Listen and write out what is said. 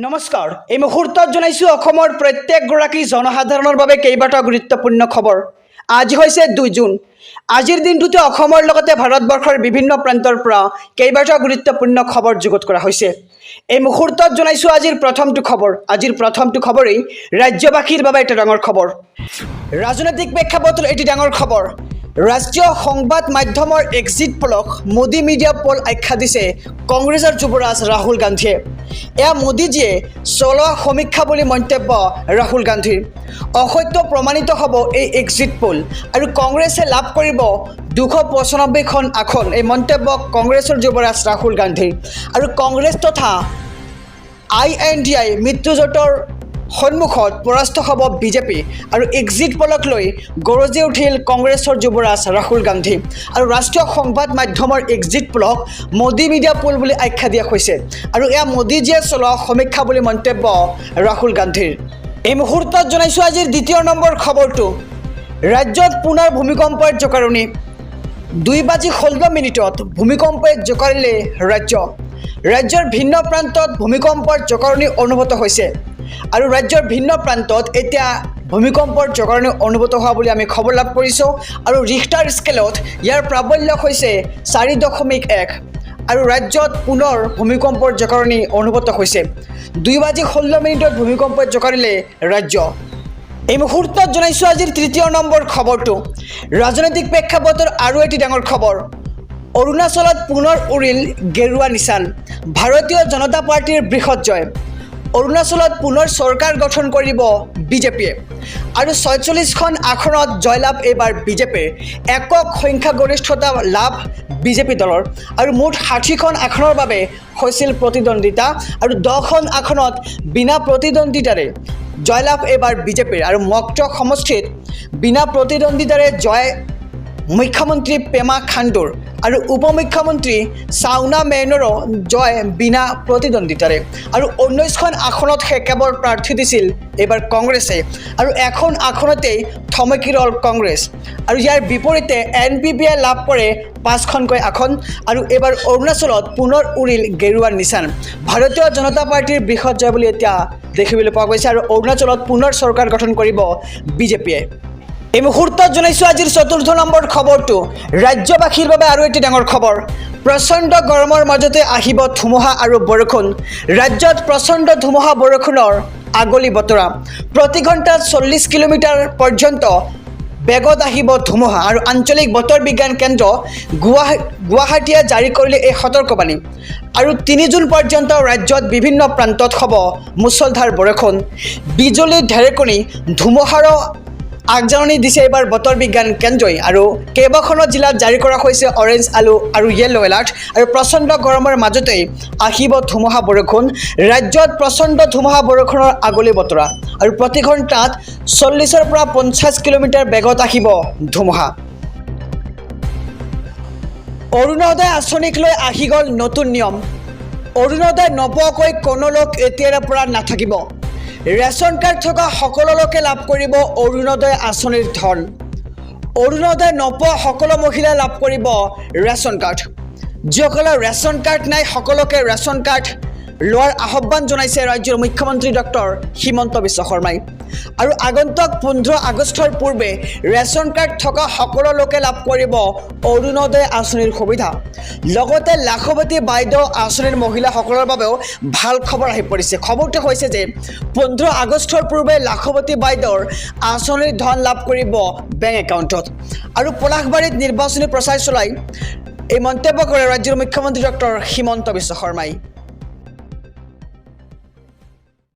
নমস্কাৰ এই মুহূৰ্তত জনাইছো অসমৰ প্ৰত্যেকগৰাকী জনসাধাৰণৰ বাবে কেইবাটাও গুৰুত্বপূৰ্ণ খবৰ। আজি হৈছে 2 জুন। আজিৰ দিনটোতে অসমৰ লগতে ভাৰতবৰ্ষৰ বিভিন্ন প্ৰান্তৰ পৰা কেইবাটাও গুৰুত্বপূৰ্ণ খবৰ যুগুত কৰা হৈছে। এই মুহূৰ্তত জনাইছো আজিৰ প্ৰথমটো খবৰ। আজিৰ প্ৰথমটো খবৰেই ৰাজ্যবাসীৰ বাবে এটা ডাঙৰ খবৰ। ৰাজনৈতিক প্ৰেক্ষাপটত এটি ডাঙৰ খবৰ। ৰাষ্ট্ৰীয় সংবাদ মাধ্যমৰ এক্সিট পলক মোদী মিডিয়া পল আখ্যা দিছে কংগ্ৰেছৰ যুৱৰাজ ৰাহুল গান্ধীয়ে। এয়া মোদীজীয়ে চলোৱা সমীক্ষা বুলি মন্তব্য ৰাহুল গান্ধীৰ। অসত্য প্ৰমাণিত হ'ব এই এক্সিট পল আৰু কংগ্ৰেছে লাভ কৰিব 295খন আসন। এই মন্তব্য কংগ্ৰেছৰ যুৱৰাজ ৰাহুল গান্ধীৰ। আৰু কংগ্ৰেছ তথা INDI মৃত্যুজোঁটৰ সন্মুখত পৰাস্ত হ'ব বিজেপি আৰু এক্সিট পলক লৈ গৰজি উঠিল কংগ্ৰেছৰ যুৱৰাজ ৰাহুল গান্ধী। আৰু ৰাষ্ট্ৰীয় সংবাদ মাধ্যমৰ এক্সিট পলক মোদী মিডিয়া পোল বুলি আখ্যা দিয়া হৈছে আৰু এয়া মোদীজীয়ে চলোৱা সমীক্ষা বুলি মন্তব্য ৰাহুল গান্ধীৰ। এই মুহূৰ্তত জনাইছোঁ আজিৰ দ্বিতীয় নম্বৰ খবৰটো। ৰাজ্যত পুনৰ ভূমিকম্পৰ জোকাৰণি। 2:16 ভূমিকম্পই জোকাৰিলে ৰাজ্যৰ ভিন্ন প্ৰান্তত ভূমিকম্পৰ জোকাৰণি অনুভূত হৈছে আৰু ৰাজ্যৰ ভিন্ন প্ৰান্তত এতিয়া ভূমিকম্পৰ জোকাৰণি অনুভূত হোৱা বুলি আমি খবৰ লাভ কৰিছোঁ। আৰু ৰিখটাৰ স্কেলত ইয়াৰ প্ৰাবল্য হৈছে 4.1 আৰু ৰাজ্যত পুনৰ ভূমিকম্পৰ জোকাৰণি অনুভূত হৈছে। 2:16 ভূমিকম্পই জোকাৰিলে ৰাজ্য। এই মুহূৰ্তত জনাইছোঁ আজিৰ তৃতীয় নম্বৰ খবৰটো। ৰাজনৈতিক প্ৰেক্ষাপটৰ আৰু এটি ডাঙৰ খবৰ। অৰুণাচলত পুনৰ উৰিল গেৰুৱা নিচান। ভাৰতীয় জনতা পাৰ্টীৰ বৃহৎ জয়। অৰুণাচলত পুনৰ চৰকাৰ গঠন কৰিব বিজেপিয়ে আৰু 46খন আসনত জয়লাভ এইবাৰ বিজেপিৰ। একক সংখ্যাগৰিষ্ঠতা লাভ বিজেপি দলৰ আৰু মুঠ 60খন আসনৰ বাবে হৈছিল প্ৰতিদ্বন্দ্বিতা আৰু 10খন আসনত বিনা প্ৰতিদ্বন্দ্বিতাৰে জয়লাভ এইবাৰ বিজেপিৰ। আৰু মকটক সমষ্টিত বিনা প্ৰতিদ্বন্দ্বিতাৰে জয় মুখ্যমন্ত্ৰী পেমা খাণ্ডুৰ আৰু উপমুখ্যমন্ত্ৰী চাওনা মেইনৰো জয় বিনা প্ৰতিদ্বন্দ্বিতাৰে। আৰু 19খন আসনতহে কেৱল প্ৰাৰ্থী দিছিল এইবাৰ কংগ্ৰেছে আৰু এখন আসনতেই থমকি ৰ'ল কংগ্ৰেছ। আৰু ইয়াৰ বিপৰীতে NPPয়ে লাভ কৰে 5খনকৈ আসন। আৰু এইবাৰ অৰুণাচলত পুনৰ উৰিল গেৰুৱাৰ নিচান। ভাৰতীয় জনতা পাৰ্টীৰ বৃহৎ জয় বুলি এতিয়া দেখিবলৈ পোৱা গৈছে আৰু অৰুণাচলত পুনৰ চৰকাৰ গঠন কৰিব বিজেপিয়ে। এই মুহূৰ্তত জনাইছোঁ আজিৰ চতুৰ্থ নম্বৰ খবৰটো। ৰাজ্যবাসীৰ বাবে আৰু এটি ডাঙৰ খবৰ। প্ৰচণ্ড গৰমৰ মাজতে আহিব ধুমুহা আৰু বৰষুণ। ৰাজ্যত প্ৰচণ্ড ধুমুহা বৰষুণৰ আগলি বতৰা। প্ৰতি ঘণ্টাত 40 কিলোমিটাৰ পৰ্যন্ত বেগত আহিব ধুমুহা। আৰু আঞ্চলিক বতৰ বিজ্ঞান কেন্দ্ৰ গুৱাহাটীয়ে জাৰি কৰিলে এই সতৰ্কবাণী। আৰু 3 জুন পৰ্যন্ত ৰাজ্যত বিভিন্ন প্ৰান্তত হ'ব মুছলধাৰ বৰষুণ। বিজুলী ঢেৰেকনি ধুমুহাৰো আগজাননী দিছে এইবাৰ বতৰ বিজ্ঞান কেন্দ্ৰই। আৰু কেইবাখনো জিলাত জাৰি কৰা হৈছে অৰেঞ্জ আৰু য়েলো এলাৰ্ট। আৰু প্ৰচণ্ড গৰমৰ মাজতেই আহিব ধুমুহা বৰষুণ। ৰাজ্যত প্ৰচণ্ড ধুমুহা বৰষুণৰ আগলি বতৰা আৰু প্ৰতি ঘণ্টাত 40ৰ পৰা 50 কিলোমিটাৰ বেগত আহিব ধুমুহা। অৰুণোদয় আঁচনিক লৈ আহি গ'ল নতুন নিয়ম। অৰুণোদয় নোপোৱাকৈ কোনো লোক এতিয়াৰে পৰা নাথাকিব। ৰেচন কাৰ্ড থকা সকলো লোকে লাভ কৰিব অৰুণোদয় আঁচনিৰ ধন। অৰুণোদয় নোপোৱা সকলো মহিলাই লাভ কৰিব ৰেচন কাৰ্ড। যিসকলৰ ৰেচন কাৰ্ড নাই সকলোকে ৰেচন কাৰ্ড লোৱাৰ আহ্বান জনাইছে ৰাজ্যৰ মুখ্যমন্ত্ৰী ডক্টৰ হিমন্ত বিশ্ব শৰ্মাই। আৰু আগন্তুক 15 আগষ্টৰ পূৰ্বে ৰেচন কাৰ্ড থকা সকলো লোকে লাভ কৰিব অৰুণোদয় আঁচনিৰ সুবিধা। লগতে লাখপতি বাইদেউ আঁচনিৰ মহিলাসকলৰ বাবেও ভাল খবৰ আহি পৰিছে। খবৰটো হৈছে যে 15 আগষ্টৰ পূৰ্বে লাখপতি বাইদেউৰ আঁচনিৰ ধন লাভ কৰিব বেংক একাউণ্টত। আৰু পলাশবাৰীত নিৰ্বাচনী প্ৰচাৰ চলাই এই মন্তব্য কৰে ৰাজ্যৰ মুখ্যমন্ত্ৰী ডক্টৰ হিমন্ত বিশ্ব শৰ্মাই।